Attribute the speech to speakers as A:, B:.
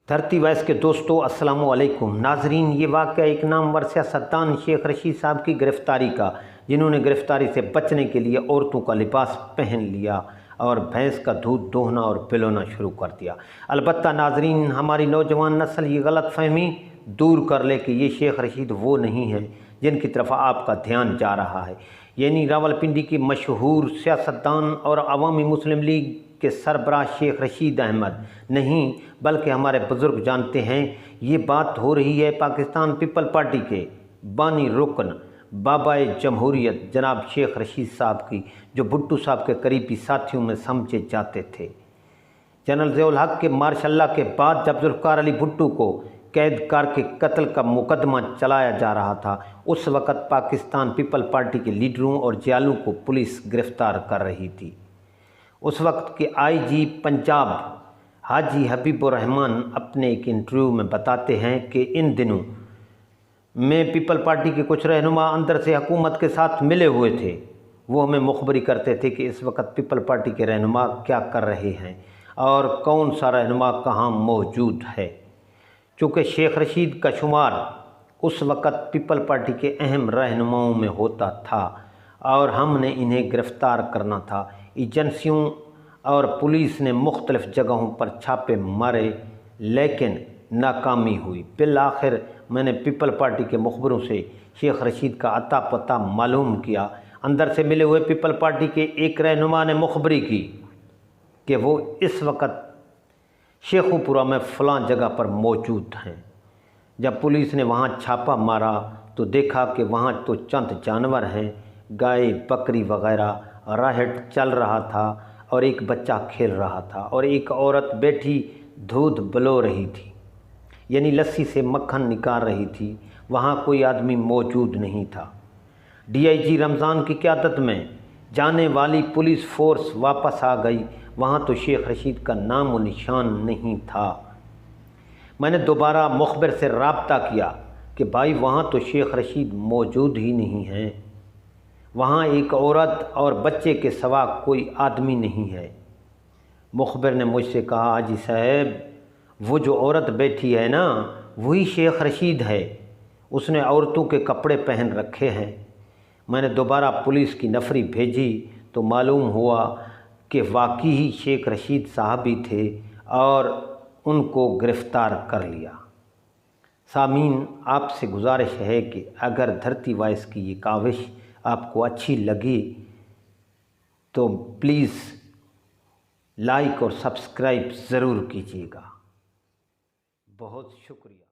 A: دھرتی وائس کے دوستو السلام علیکم ناظرین، یہ واقعہ ایک نامور سیاستدان شیخ رشید صاحب کی گرفتاری کا، جنہوں نے گرفتاری سے بچنے کے لیے عورتوں کا لباس پہن لیا اور بھینس کا دودھ دوہنا اور پلونا شروع کر دیا۔ البتہ ناظرین، ہماری نوجوان نسل یہ غلط فہمی دور کر لے کہ یہ شیخ رشید وہ نہیں ہیں جن کی طرف آپ کا دھیان جا رہا ہے، یعنی راولپنڈی کی مشہور سیاستدان اور عوامی مسلم لیگ کے سربراہ شیخ رشید احمد نہیں، بلکہ ہمارے بزرگ جانتے ہیں یہ بات ہو رہی ہے پاکستان پیپل پارٹی کے بانی رکن بابا جمہوریت جناب شیخ رشید صاحب کی، جو بھٹو صاحب کے قریبی ساتھیوں میں سمجھے جاتے تھے۔ جنرل ضیاء الحق کے مارشل لاء کے بعد جب ذوالفقار علی بھٹو کو قید کر کے قتل کا مقدمہ چلایا جا رہا تھا، اس وقت پاکستان پیپل پارٹی کے لیڈروں اور جیالوں کو پولیس گرفتار کر رہی تھی۔ اس وقت کے آئی جی پنجاب حاجی حبیب الرحمان اپنے ایک انٹرویو میں بتاتے ہیں کہ ان دنوں میں پیپل پارٹی کے کچھ رہنما اندر سے حکومت کے ساتھ ملے ہوئے تھے۔ وہ ہمیں مخبری کرتے تھے کہ اس وقت پیپل پارٹی کے رہنما کیا کر رہے ہیں اور کون سا رہنما کہاں موجود ہے۔ چونکہ شیخ رشید کا شمار اس وقت پیپل پارٹی کے اہم رہنماؤں میں ہوتا تھا اور ہم نے انہیں گرفتار کرنا تھا۔ ایجنسیوں اور پولیس نے مختلف جگہوں پر چھاپے مارے لیکن ناکامی ہوئی۔ بالآخر میں نے پیپل پارٹی کے مخبروں سے شیخ رشید کا اتا پتہ معلوم کیا۔ اندر سے ملے ہوئے پیپل پارٹی کے ایک رہنما نے مخبری کی کہ وہ اس وقت شیخو پورہ میں فلاں جگہ پر موجود ہیں۔ جب پولیس نے وہاں چھاپا مارا تو دیکھا کہ وہاں تو چند جانور ہیں، گائے بکری وغیرہ، راہٹ چل رہا تھا اور ایک بچہ کھیل رہا تھا اور ایک عورت بیٹھی دودھ بلو رہی تھی، یعنی لسی سے مکھن نکال رہی تھی۔ وہاں کوئی آدمی موجود نہیں تھا۔ ڈی آئی جی رمضان کی قیادت میں جانے والی پولیس فورس واپس آ گئی، وہاں تو شیخ رشید کا نام و نشان نہیں تھا۔ میں نے دوبارہ مخبر سے رابطہ کیا کہ بھائی وہاں تو شیخ رشید موجود ہی نہیں ہیں، وہاں ایک عورت اور بچے کے سوا کوئی آدمی نہیں ہے۔ مخبر نے مجھ سے کہا، حاجی صاحب وہ جو عورت بیٹھی ہے نا وہی شیخ رشید ہے، اس نے عورتوں کے کپڑے پہن رکھے ہیں۔ میں نے دوبارہ پولیس کی نفری بھیجی تو معلوم ہوا کہ واقعی ہی شیخ رشید صاحب ہی تھے اور ان کو گرفتار کر لیا۔ سامعین، آپ سے گزارش ہے کہ اگر دھرتی وائس کی یہ کاوش آپ کو اچھی لگی تو پلیز لائک اور سبسکرائب ضرور کیجیے گا۔ بہت شکریہ۔